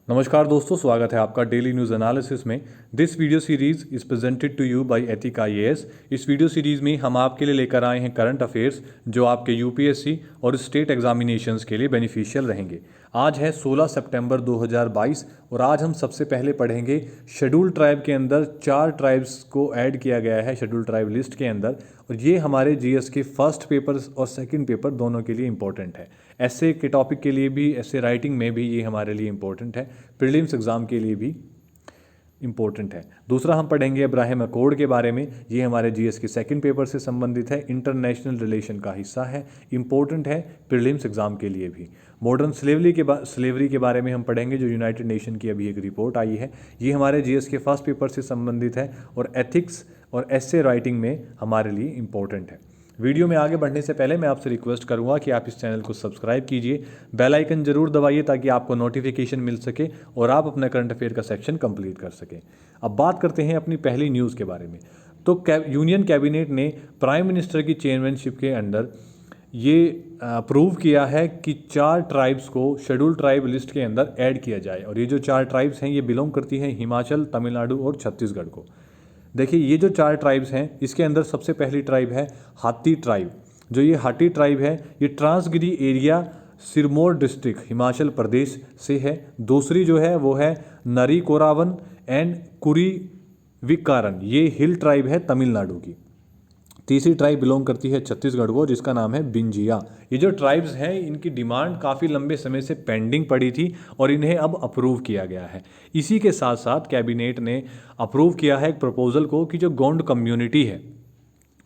नमस्कार दोस्तों, स्वागत है आपका डेली न्यूज़ एनालिसिस में। This video series is presented to you by ethic IAS. इस वीडियो सीरीज़ में हम आपके लिए लेकर आए हैं करंट अफेयर्स जो आपके यूपीएससी और स्टेट एग्जामिनेशंस के लिए बेनिफिशियल रहेंगे। आज है 16 सितंबर 2022 और आज हम सबसे पहले पढ़ेंगे शेड्यूल ट्राइब के अंदर 4 ट्राइब्स को ऐड किया गया है शेड्यूल ट्राइब लिस्ट के अंदर, और ये हमारे जीएस के फर्स्ट पेपर और सेकंड पेपर दोनों के लिए इंपॉर्टेंट है। ऐसे के टॉपिक के लिए भी, ऐसे राइटिंग में भी ये हमारे लिए इंपॉर्टेंट है, प्रीलिम्स एग्ज़ाम के लिए भी इम्पोर्टेंट है। दूसरा हम पढ़ेंगे अब्राहम अकॉर्ड के बारे में। ये हमारे जीएस के सेकंड पेपर से संबंधित है, इंटरनेशनल रिलेशन का हिस्सा है, इम्पोर्टेंट है प्रीलिम्स एग्ज़ाम के लिए भी। मॉडर्न स्लेवरी के बारे में हम पढ़ेंगे, जो यूनाइटेड नेशन की अभी एक रिपोर्ट आई है। ये हमारे जीएस के फर्स्ट पेपर से संबंधित है और एथिक्स और एसे राइटिंग में हमारे लिए इम्पोर्टेंट है। वीडियो में आगे बढ़ने से पहले मैं आपसे रिक्वेस्ट करूंगा कि आप इस चैनल को सब्सक्राइब कीजिए, बेल आइकन जरूर दबाइए ताकि आपको नोटिफिकेशन मिल सके और आप अपना करंट अफेयर का सेक्शन कंप्लीट कर सकें। अब बात करते हैं अपनी पहली न्यूज़ के बारे में। तो यूनियन कैबिनेट ने प्राइम मिनिस्टर की चेयरमैनशिप के अंडर ये अप्रूव किया है कि 4 ट्राइब्स को शेड्यूल ट्राइब लिस्ट के अंदर ऐड किया जाए, और ये जो 4 ट्राइब्स हैं ये बिलोंग करती हैं हिमाचल, तमिलनाडु और छत्तीसगढ़ को। देखिए, ये जो 4 ट्राइब्स हैं इसके अंदर सबसे पहली ट्राइब है हाथी ट्राइब। जो ये हाथी ट्राइब है ये ट्रांसगिरी एरिया, सिरमौर डिस्ट्रिक्ट, हिमाचल प्रदेश से है। दूसरी जो है वो है नरी कोरावन एंड कुरीविकारन, ये हिल ट्राइब है तमिलनाडु की। तीसरी ट्राइब बिलोंग करती है छत्तीसगढ़ को, जिसका नाम है बिंजिया। ये जो ट्राइब्स हैं इनकी डिमांड काफ़ी लंबे समय से पेंडिंग पड़ी थी और इन्हें अब अप्रूव किया गया है। इसी के साथ साथ कैबिनेट ने अप्रूव किया है एक प्रपोजल को कि जो गोंड कम्युनिटी है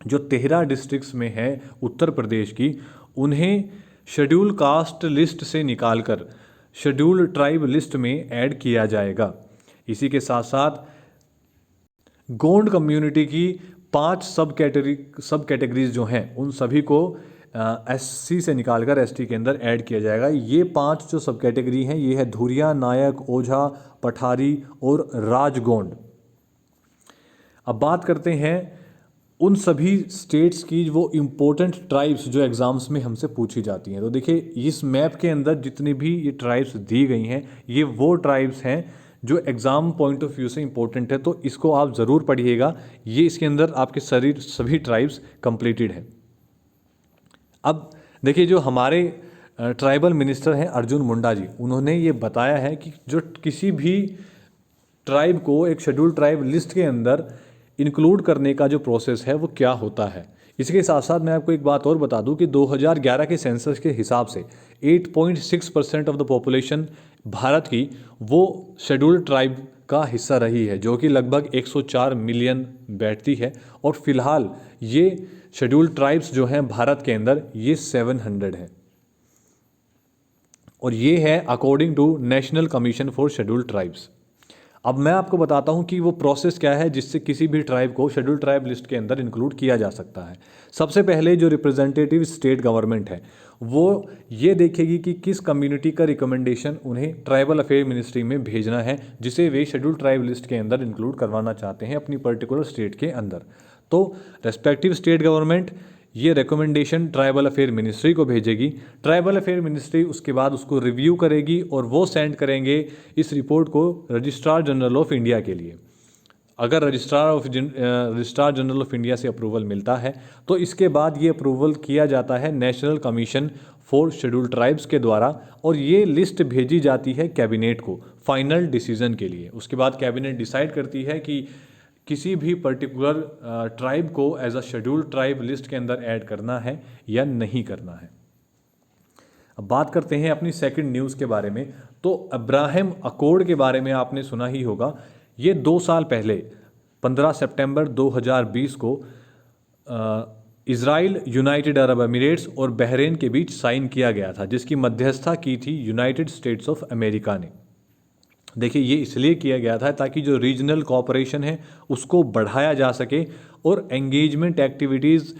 जो 13 डिस्ट्रिक्ट्स में है उत्तर प्रदेश की, उन्हें शेड्यूल कास्ट लिस्ट से निकालकर शेड्यूल ट्राइब लिस्ट में ऐड किया जाएगा। इसी के साथ साथ गोंड कम्युनिटी की 5 सब कैटेगरीज जो हैं उन सभी को एससी से निकालकर एसटी के अंदर ऐड किया जाएगा। ये 5 जो सब कैटेगरी हैं ये है धुरिया, नायक, ओझा, पठारी और राजगोंड। अब बात करते हैं उन सभी स्टेट्स की वो इम्पोर्टेंट ट्राइब्स जो एग्ज़ाम्स में हमसे पूछी जाती हैं। तो देखिए, इस मैप के अंदर जितनी भी ये ट्राइब्स दी गई हैं ये वो ट्राइब्स हैं जो एग्ज़ाम पॉइंट ऑफ व्यू से इंपॉर्टेंट है, तो इसको आप ज़रूर पढ़िएगा। ये इसके अंदर आपके सभी ट्राइब्स कंप्लीटेड है। अब देखिए, जो हमारे ट्राइबल मिनिस्टर हैं अर्जुन मुंडा जी, उन्होंने ये बताया है कि जो किसी भी ट्राइब को एक शेड्यूल ट्राइब लिस्ट के अंदर इंक्लूड करने का जो प्रोसेस है वो क्या होता है। इसके साथ साथ मैं आपको एक बात और बता दूं कि 2011 के सेंसस के हिसाब से 8.6% ऑफ द पॉपुलेशन भारत की वो शेड्यूल ट्राइब का हिस्सा रही है, जो कि लगभग 104 मिलियन बैठती है। और फिलहाल ये शेड्यूल ट्राइब्स जो हैं भारत के अंदर ये 700 हैं, और ये है according to national commission for schedule tribes. अब मैं आपको बताता हूं कि वो प्रोसेस क्या है जिससे किसी भी ट्राइब को शेड्यूल ट्राइब लिस्ट के अंदर इंक्लूड किया जा सकता है। सबसे पहले जो रिप्रेजेंटेटिव स्टेट गवर्नमेंट है वो ये देखेगी कि किस कम्युनिटी का रिकमेंडेशन उन्हें ट्राइबल अफेयर मिनिस्ट्री में भेजना है, जिसे वे शेड्यूल ट्राइब लिस्ट के अंदर इंक्लूड करवाना चाहते हैं अपनी पर्टिकुलर स्टेट के अंदर। तो रेस्पेक्टिव स्टेट गवर्नमेंट ये रिकमेंडेशन ट्राइबल अफेयर मिनिस्ट्री को भेजेगी। ट्राइबल अफेयर मिनिस्ट्री उसके बाद उसको रिव्यू करेगी और वो सेंड करेंगे इस रिपोर्ट को रजिस्ट्रार जनरल ऑफ इंडिया के लिए। अगर रजिस्ट्रार जनरल ऑफ इंडिया से अप्रूवल मिलता है तो इसके बाद ये अप्रूवल किया जाता है national commission for schedule tribes के द्वारा, और ये लिस्ट भेजी जाती है कैबिनेट को फाइनल डिसीजन के लिए। उसके बाद कैबिनेट डिसाइड करती है कि किसी भी पर्टिकुलर ट्राइब को as a schedule tribe list के अंदर ऐड करना है या नहीं करना है। अब बात करते हैं अपनी सेकंड न्यूज़ के बारे में। तो अब्राहम अकॉर्ड के बारे में आपने सुना ही होगा। ये 2 साल पहले 15 सितंबर 2020 को इज़राइल, यूनाइटेड अरब एमिरेट्स और बहरीन के बीच साइन किया गया था, जिसकी मध्यस्थता की थी यूनाइटेड स्टेट्स ऑफ अमेरिका ने। देखिए, ये इसलिए किया गया था ताकि जो रीजनल कोऑपरेशन है उसको बढ़ाया जा सके और engagement activities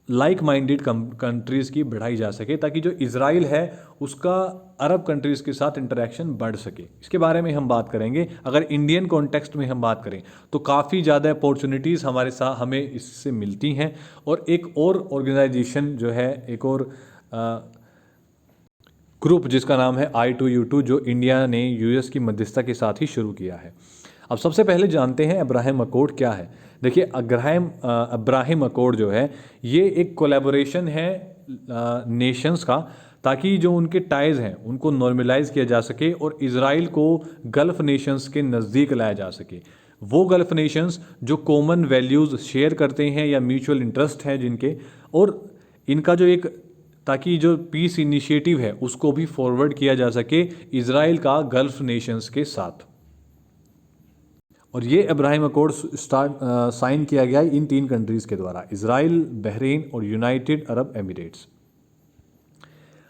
like minded countries की बढ़ाई जा सके, ताकि जो इज़राइल है उसका अरब कंट्रीज़ के साथ इंटरेक्शन बढ़ सके। इसके बारे में हम बात करेंगे। अगर इंडियन कॉन्टेक्स्ट में हम बात करें तो काफ़ी ज़्यादा अपॉर्चुनिटीज़ हमारे साथ हमें इससे मिलती हैं। और एक और ऑर्गेनाइजेशन जो है, एक और ग्रुप जिसका नाम है I2U2, जो इंडिया ने यूएस की मध्यस्थता के साथ ही शुरू किया है। अब सबसे पहले जानते हैं अब्राहम अकॉर्ड क्या है। देखिए, अब्राहम अकॉर्ड जो है ये एक कोलैबोरेशन है नेशंस का, ताकि जो उनके टाइज हैं उनको नॉर्मलाइज किया जा सके और इजराइल को गल्फ नेशंस के नज़दीक लाया जा सके। वो गल्फ नेशंस जो कॉमन वैल्यूज़ शेयर करते हैं या म्यूचुअल इंटरेस्ट हैं जिनके, और इनका जो एक, ताकि जो पीस इनिशिएटिव है उसको भी फॉरवर्ड किया जा सके इजराइल का गल्फ नेशंस के साथ। और ये अब्राहम अकॉर्ड साइन किया गया इन 3 कंट्रीज़ के द्वारा, इजराइल, बहरीन और यूनाइटेड अरब एमिरेट्स।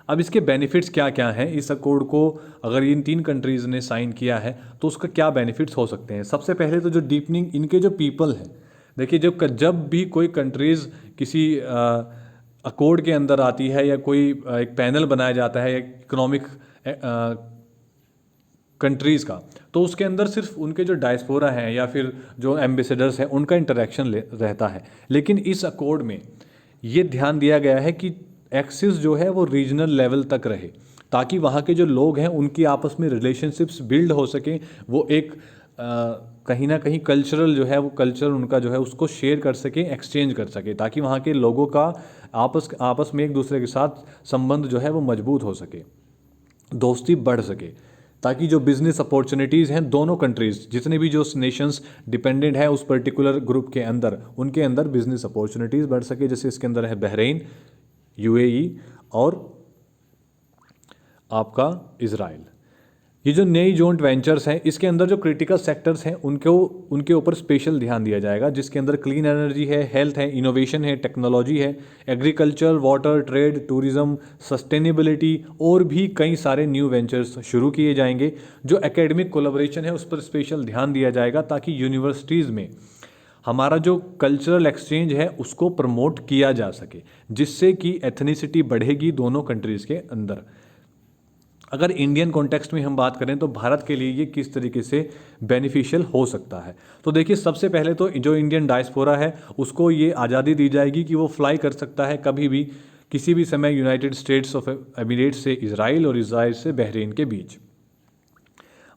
अब इसके बेनिफिट्स क्या क्या हैं इस अकॉर्ड को, अगर इन 3 कंट्रीज़ ने साइन किया है तो उसका क्या बेनिफिट्स हो सकते हैं। सबसे पहले तो जो डीपनिंग इनके जो पीपल हैं, देखिए जब भी कोई कंट्रीज़ किसी अकॉर्ड के अंदर आती है या कोई एक पैनल बनाया जाता है इकोनॉमिक कंट्रीज़ का, तो उसके अंदर सिर्फ उनके जो डायस्पोरा हैं या फिर जो एम्बेसडर्स हैं उनका इंटरेक्शन रहता है। लेकिन इस अकॉर्ड में ये ध्यान दिया गया है कि एक्सेस जो है वो रीजनल लेवल तक रहे, ताकि वहाँ के जो लोग हैं उनकी आपस में रिलेशनशिप्स बिल्ड हो सकें, वो एक कहीं ना कहीं कल्चरल जो है वो कल्चर उनका जो है उसको शेयर कर सकें, एक्सचेंज कर सके, ताकि वहाँ के लोगों का आपस में एक दूसरे के साथ संबंध जो है वो मजबूत हो सके, दोस्ती बढ़ सके, ताकि जो बिजनेस अपॉर्चुनिटीज़ हैं दोनों कंट्रीज़, जितने भी जो नेशंस डिपेंडेंट है उस पर्टिकुलर ग्रुप के अंदर, उनके अंदर बिजनेस अपॉर्चुनिटीज़ बढ़ सके। जैसे इसके अंदर है बहरीन, यूएई और आपका इजराइल। ये जो नई जॉइंट वेंचर्स हैं इसके अंदर जो क्रिटिकल सेक्टर्स हैं उनके ऊपर स्पेशल ध्यान दिया जाएगा, जिसके अंदर क्लीन एनर्जी है, हेल्थ है, इनोवेशन है, टेक्नोलॉजी है, agriculture, water, trade, tourism, sustainability और भी कई सारे न्यू वेंचर्स शुरू किए जाएंगे। जो एकेडमिक कोलैबोरेशन है उस पर स्पेशल ध्यान दिया जाएगा, ताकि यूनिवर्सिटीज़ में हमारा जो कल्चरल एक्सचेंज है उसको प्रमोट किया जा सके, जिससे कि एथनिसिटी बढ़ेगी दोनों कंट्रीज़ के अंदर। अगर इंडियन कॉन्टेक्स्ट में हम बात करें तो भारत के लिए ये किस तरीके से बेनिफिशियल हो सकता है, तो देखिए सबसे पहले तो जो इंडियन डायस्पोरा है उसको ये आज़ादी दी जाएगी कि वो फ्लाई कर सकता है कभी भी किसी भी समय यूनाइटेड स्टेट्स ऑफ एमिरेट्स से इजराइल और इजराइल से बहरीन के बीच।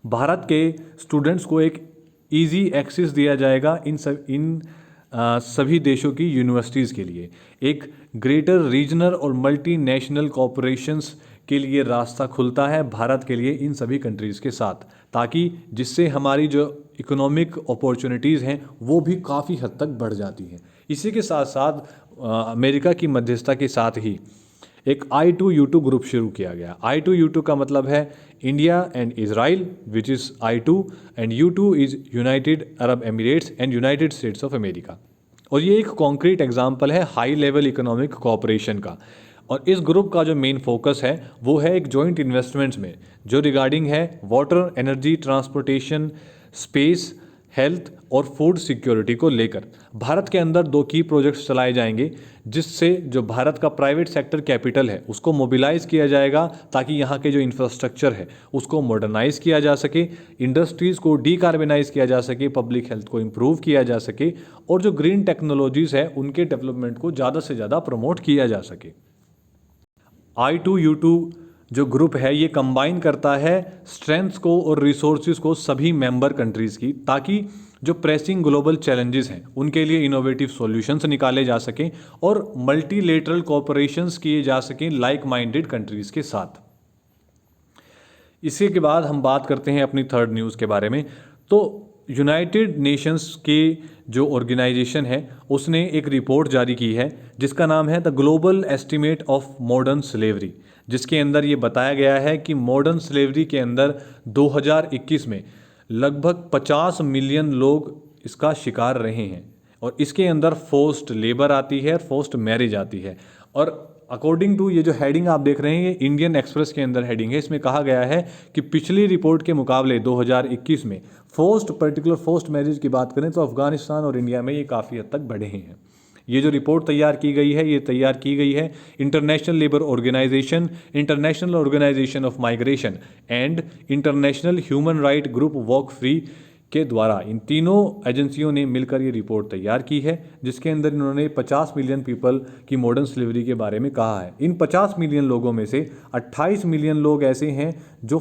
भारत के स्टूडेंट्स को एक ईजी एक्सेस दिया जाएगा इन सभी देशों की यूनिवर्सिटीज़ के लिए। एक ग्रेटर रीजनल और मल्टी नेशनल कॉरपोरेशंस के लिए रास्ता खुलता है भारत के लिए इन सभी कंट्रीज़ के साथ, ताकि जिससे हमारी जो इकोनॉमिक अपॉर्चुनिटीज़ हैं वो भी काफ़ी हद तक बढ़ जाती हैं। इसी के साथ साथ अमेरिका की मध्यस्थता के साथ ही एक I2U2 ग्रुप शुरू किया गया। I2U2 का मतलब है India and Israel, which is I2, and U2 is United Arab Emirates and United states of America. और ये एक कॉन्क्रीट एग्जाम्पल है हाई लेवल इकोनॉमिक कोऑपरेशन का। और इस ग्रुप का जो मेन फोकस है वो है एक जॉइंट इन्वेस्टमेंट्स में, जो रिगार्डिंग है water, energy, transportation, space, health और फूड सिक्योरिटी को लेकर। भारत के अंदर 2 की प्रोजेक्ट्स चलाए जाएंगे, जिससे जो भारत का प्राइवेट सेक्टर कैपिटल है उसको मोबिलाइज किया जाएगा, ताकि यहाँ के जो इंफ्रास्ट्रक्चर है उसको मॉडर्नाइज किया जा सके, इंडस्ट्रीज़ को डीकार्बनाइज किया जा सके, पब्लिक हेल्थ को इम्प्रूव किया जा सके, और जो ग्रीन टेक्नोलॉजीज़ है उनके डेवलपमेंट को ज़्यादा से ज़्यादा प्रमोट किया जा सके। I2U2 जो ग्रुप है ये कंबाइन करता है स्ट्रेंथ्स को और रिसोर्सेज को सभी मेंबर कंट्रीज़ की, ताकि जो प्रेसिंग ग्लोबल चैलेंजेस हैं उनके लिए इनोवेटिव सॉल्यूशंस निकाले जा सकें और मल्टीलेटरल कोऑपरेशंस किए जा सकें लाइक माइंडेड कंट्रीज़ के साथ। इसी के बाद हम बात करते हैं अपनी थर्ड न्यूज़ के बारे में। तो यूनाइटेड नेशंस के जो ऑर्गेनाइजेशन है उसने एक रिपोर्ट जारी की है जिसका नाम है the global estimate of modern slavery, जिसके अंदर ये बताया गया है कि मॉडर्न स्लेवरी के अंदर 2021 में लगभग 50 मिलियन लोग इसका शिकार रहे हैं, और इसके अंदर फोर्स्ड लेबर आती है, फोर्स्ड मैरिज आती है। और अकॉर्डिंग टू ये जो हेडिंग आप देख रहे हैं ये इंडियन एक्सप्रेस के अंदर हेडिंग है, इसमें कहा गया है कि पिछली रिपोर्ट के मुकाबले 2021 में फोर्स्ड मैरिज की बात करें तो अफगानिस्तान और इंडिया में ये काफ़ी हद तक बढ़े हैं। ये जो रिपोर्ट तैयार की गई है ये तैयार की गई है international labour organisation, international organisation of migration and international human right group work free के द्वारा इन तीनों एजेंसियों ने मिलकर ये रिपोर्ट तैयार की है, जिसके अंदर इन्होंने 50 मिलियन पीपल की मॉडर्न स्लेवरी के बारे में कहा है। इन 50 मिलियन लोगों में से 28 मिलियन लोग ऐसे हैं जो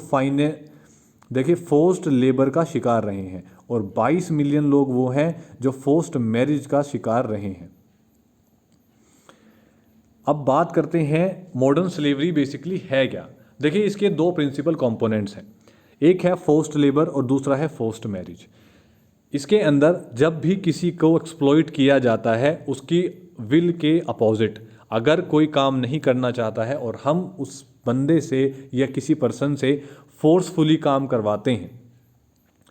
देखिए फोर्स्ड लेबर का शिकार रहे हैं, और 22 मिलियन लोग वो हैं जो फोर्स्ड मैरिज का शिकार रहे हैं। अब बात करते हैं मॉडर्न स्लेवरी बेसिकली है क्या। देखिए इसके दो प्रिंसिपल कंपोनेंट्स हैं, एक है फोर्स्ड लेबर और दूसरा है फोर्स्ड मैरिज। इसके अंदर जब भी किसी को एक्सप्लॉइट किया जाता है उसकी विल के अपोजिट, अगर कोई काम नहीं करना चाहता है और हम उस बंदे से या किसी पर्सन से फोर्सफुली काम करवाते हैं,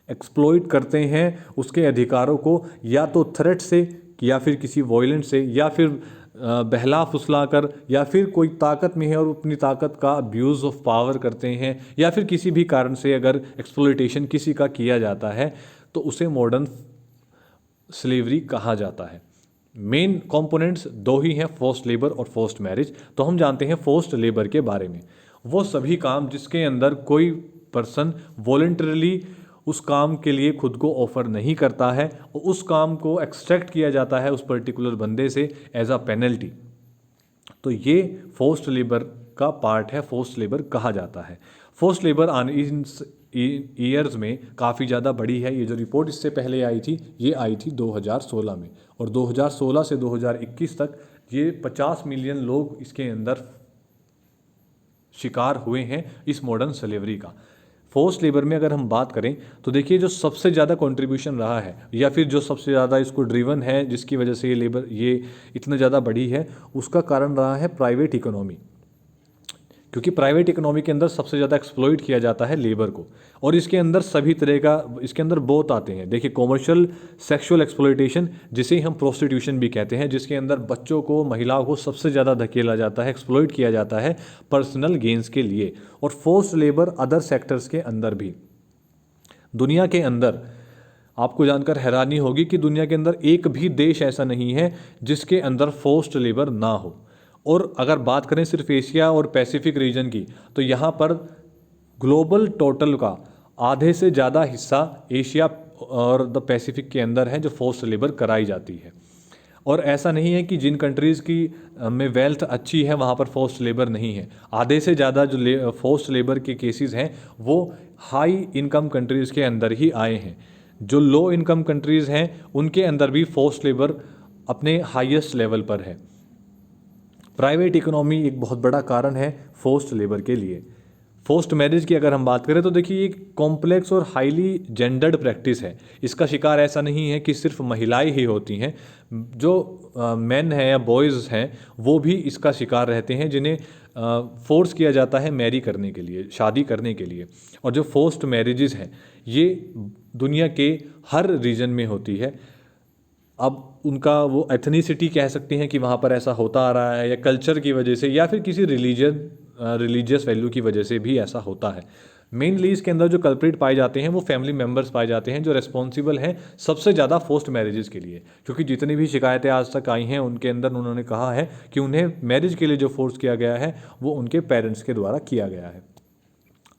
एक्सप्लॉइट करते हैं उसके अधिकारों को, या तो थ्रेट से या फिर किसी वॉयलेंस से या फिर बहला फुसला कर, या फिर कोई ताकत में है और अपनी ताकत का अब्यूज़ ऑफ पावर करते हैं, या फिर किसी भी कारण से अगर एक्सप्लॉइटेशन किसी का किया जाता है तो उसे मॉडर्न स्लेवरी कहा जाता है। मेन कंपोनेंट्स दो ही हैं, फोर्स्ड लेबर और फोर्स्ड मैरिज। तो हम जानते हैं फोर्स्ड लेबर के बारे में, वो सभी काम जिसके अंदर कोई पर्सन वॉलंटरली उस काम के लिए खुद को ऑफर नहीं करता है और उस काम को एक्सट्रैक्ट किया जाता है उस पर्टिकुलर बंदे से एज अ पेनल्टी, तो ये फोर्स्ड लेबर का पार्ट है, फोर्स्ड लेबर कहा जाता है। फोर्स्ड लेबर इन ईयर्स में काफ़ी ज़्यादा बढ़ी है। ये जो रिपोर्ट इससे पहले आई थी ये आई थी 2016 में, और 2016 से 2021 तक ये 50 मिलियन लोग इसके अंदर शिकार हुए हैं इस मॉडर्न स्लेवरी का। फोर्स्ड लेबर में अगर हम बात करें तो देखिए जो सबसे ज़्यादा कंट्रीब्यूशन रहा है या फिर जो सबसे ज़्यादा इसको ड्रिवन है, जिसकी वजह से ये इतना ज़्यादा बढ़ी है, उसका कारण रहा है प्राइवेट इकोनॉमी। क्योंकि प्राइवेट इकोनॉमी के अंदर सबसे ज़्यादा एक्सप्लॉइट किया जाता है लेबर को, और इसके अंदर सभी तरह का, इसके अंदर बहुत आते हैं। देखिए कॉमर्शियल सेक्सुअल एक्सप्लॉइटेशन, जिसे हम प्रोस्टिट्यूशन भी कहते हैं, जिसके अंदर बच्चों को, महिलाओं को सबसे ज़्यादा धकेला जाता है, एक्सप्लॉइट किया जाता है पर्सनल गेंस के लिए। और फोर्स्ड लेबर अदर सेक्टर्स के अंदर भी, दुनिया के अंदर आपको जानकर हैरानी होगी कि दुनिया के अंदर एक भी देश ऐसा नहीं है जिसके अंदर फोर्स्ड लेबर ना हो। और अगर बात करें सिर्फ एशिया और पैसिफिक रीजन की, तो यहाँ पर ग्लोबल टोटल का आधे से ज़्यादा हिस्सा एशिया और द पैसिफिक के अंदर है जो फोर्स्ड लेबर कराई जाती है। और ऐसा नहीं है कि जिन कंट्रीज़ की में वेल्थ अच्छी है वहाँ पर फोर्स्ड लेबर नहीं है। आधे से ज़्यादा जो फोर्स्ड लेबर के केसेस हैं वो हाई इनकम कंट्रीज़ के अंदर ही आए हैं। जो लो इनकम कंट्रीज़ हैं उनके अंदर भी फोर्स्ड लेबर अपने हाईएस्ट लेवल पर है। प्राइवेट इकोनॉमी एक बहुत बड़ा कारण है फोर्स्ड लेबर के लिए। फोर्स्ड मैरिज की अगर हम बात करें तो देखिए एक कॉम्प्लेक्स और हाईली जेंडर्ड प्रैक्टिस है। इसका शिकार ऐसा नहीं है कि सिर्फ महिलाएं ही होती हैं, जो मेन हैं या बॉयज़ हैं वो भी इसका शिकार रहते हैं, जिन्हें फोर्स किया जाता है मैरी करने के लिए, शादी करने के लिए। और जो फोर्स्ड मैरिजेस हैं ये दुनिया के हर रीजन में होती है। अब उनका वो एथनिसिटी कह सकते हैं कि वहाँ पर ऐसा होता आ रहा है, या कल्चर की वजह से, या फिर किसी रिलीजियस वैल्यू की वजह से भी ऐसा होता है। मेनली इसके अंदर जो कल्प्रिट पाए जाते हैं वो फैमिली मेम्बर्स पाए जाते हैं जो रेस्पॉन्सिबल हैं सबसे ज़्यादा फोर्स्ड मैरिजेस के लिए। क्योंकि जितनी भी शिकायतें आज तक आई हैं उनके अंदर उन्होंने कहा है कि उन्हें मैरिज के लिए जो फोर्स किया गया है वो उनके पेरेंट्स के द्वारा किया गया है।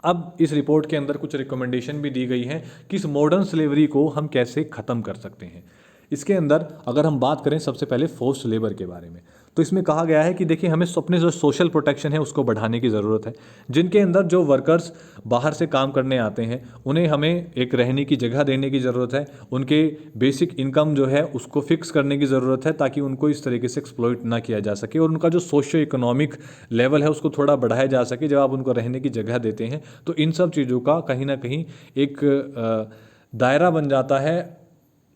अब इस रिपोर्ट के अंदर कुछ रिकमेंडेशन भी दी गई हैं कि इस मॉडर्न स्लेवरी को हम कैसे ख़त्म कर सकते हैं। इसके अंदर अगर हम बात करें सबसे पहले फोर्स्ड लेबर के बारे में, तो इसमें कहा गया है कि देखिए हमें अपने जो सोशल प्रोटेक्शन है उसको बढ़ाने की ज़रूरत है। जिनके अंदर जो वर्कर्स बाहर से काम करने आते हैं उन्हें हमें एक रहने की जगह देने की ज़रूरत है, उनके बेसिक इनकम जो है उसको फिक्स करने की ज़रूरत है ताकि उनको इस तरीके से एक्सप्लॉइट ना किया जा सके, और उनका जो सोशो इकोनॉमिक लेवल है उसको थोड़ा बढ़ाया जा सके। जब आप उनको रहने की जगह देते हैं तो इन सब चीज़ों का कहीं ना कहीं एक दायरा बन जाता है,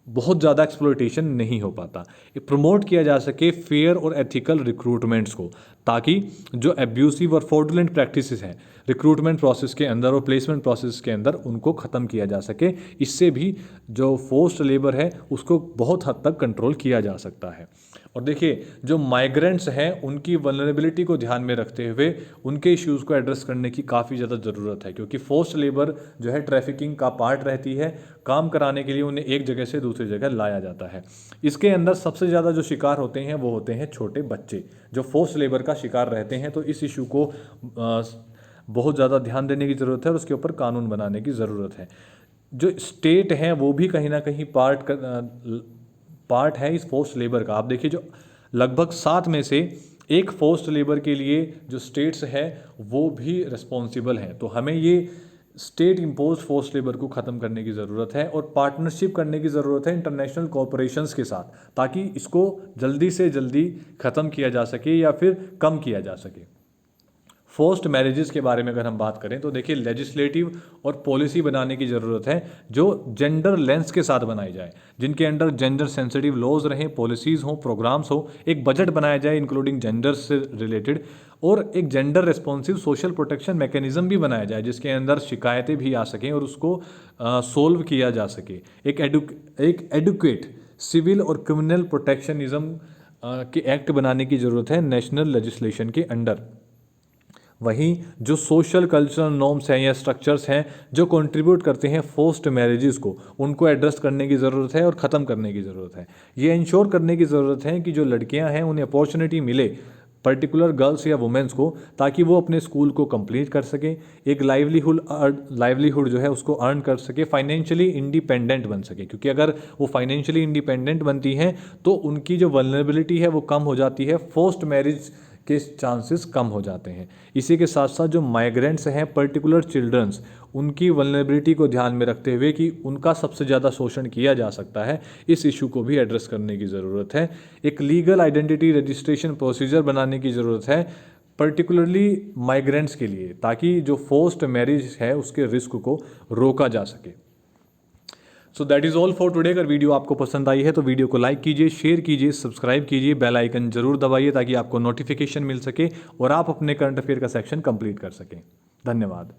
बहुत ज़्यादा एक्सप्लॉइटेशन नहीं हो पाता। प्रमोट किया जा सके फेयर और एथिकल रिक्रूटमेंट्स को, ताकि जो एब्यूसिव और फ्रॉडुलेंट प्रैक्टिसेस हैं रिक्रूटमेंट प्रोसेस के अंदर और प्लेसमेंट प्रोसेस के अंदर उनको ख़त्म किया जा सके। इससे भी जो फोर्स्ड लेबर है उसको बहुत हद तक कंट्रोल किया जा सकता है। और देखिए जो माइग्रेंट्स हैं उनकी वल्नरेबिलिटी को ध्यान में रखते हुए उनके इश्यूज़ को एड्रेस करने की काफ़ी ज़्यादा ज़रूरत है, क्योंकि फोर्स्ड लेबर जो है ट्रैफिकिंग का पार्ट रहती है। काम कराने के लिए उन्हें एक जगह से दूसरी जगह लाया जाता है। इसके अंदर सबसे ज़्यादा जो शिकार होते हैं वो होते हैं छोटे बच्चे, जो फोर्स्ड लेबर का शिकार रहते हैं। तो इस इशू को बहुत ज़्यादा ध्यान देने की ज़रूरत है और उसके ऊपर कानून बनाने की ज़रूरत है। जो स्टेट है वो भी कहीं ना कहीं पार्ट है इस फोर्स्ड लेबर का। आप देखिए जो लगभग 7 में से एक फोर्स्ड लेबर के लिए जो स्टेट्स है वो भी रिस्पॉन्सिबल हैं। तो हमें ये स्टेट इम्पोज्ड फोर्स्ड लेबर को ख़त्म करने की ज़रूरत है और पार्टनरशिप करने की ज़रूरत है इंटरनेशनल कॉरपोरेशंस के साथ, ताकि इसको जल्दी से जल्दी ख़त्म किया जा सके या फिर कम किया जा सके। फोर्स्ड मैरिजेस के बारे में अगर हम बात करें तो देखिए लेजिस्लेटिव और पॉलिसी बनाने की ज़रूरत है जो जेंडर लेंस के साथ बनाई जाए, जिनके अंडर जेंडर सेंसिटिव लॉज रहें, पॉलिसीज़ हों, प्रोग्राम्स हो, एक बजट बनाया जाए इंक्लूडिंग जेंडर से रिलेटेड, और एक gender responsive social protection mechanism भी बनाया जाए जिसके अंदर शिकायतें भी आ सकें और उसको सोल्व किया जा सके। एक एडुकेट सिविल और क्रिमिनल प्रोटेक्शनिज्म के एक्ट बनाने की ज़रूरत है नेशनल लेजिस्लेशन के अंडर। वहीं जो सोशल कल्चरल नॉर्म्स हैं या स्ट्रक्चर्स हैं जो कंट्रीब्यूट करते हैं फोर्स्ड मैरिजेस को, उनको एड्रेस करने की ज़रूरत है और ख़त्म करने की ज़रूरत है। ये इंश्योर करने की ज़रूरत है कि जो लड़कियां हैं उन्हें अपॉर्चुनिटी मिले, पर्टिकुलर गर्ल्स या वुमेंस को, ताकि वो अपने स्कूल को कंप्लीट कर सकें, एक लाइवलीहुड जो है उसको अर्न कर सके, फाइनेंशियली इंडिपेंडेंट बन सके। क्योंकि अगर वो फाइनेंशियली इंडिपेंडेंट बनती हैं तो उनकी जो वल्नरेबिलिटी है वो कम हो जाती है, फोर्स्ड मैरिज के चांसेस कम हो जाते हैं। इसी के साथ साथ जो माइग्रेंट्स हैं, पर्टिकुलर चिल्ड्रंस, उनकी वल्नरेबिलिटी को ध्यान में रखते हुए कि उनका सबसे ज़्यादा शोषण किया जा सकता है, इस इशू को भी एड्रेस करने की ज़रूरत है। एक लीगल आइडेंटिटी रजिस्ट्रेशन प्रोसीजर बनाने की ज़रूरत है पर्टिकुलरली माइग्रेंट्स के लिए, ताकि जो फोर्स्ड मैरिज है उसके रिस्क को रोका जा सके। So that is all for today. अगर वीडियो आपको पसंद आई है तो वीडियो को लाइक कीजिए, शेयर कीजिए, सब्सक्राइब कीजिए, बेल आइकन जरूर दबाइए ताकि आपको नोटिफिकेशन मिल सके और आप अपने करंट अफेयर का सेक्शन कंप्लीट कर सकें। धन्यवाद।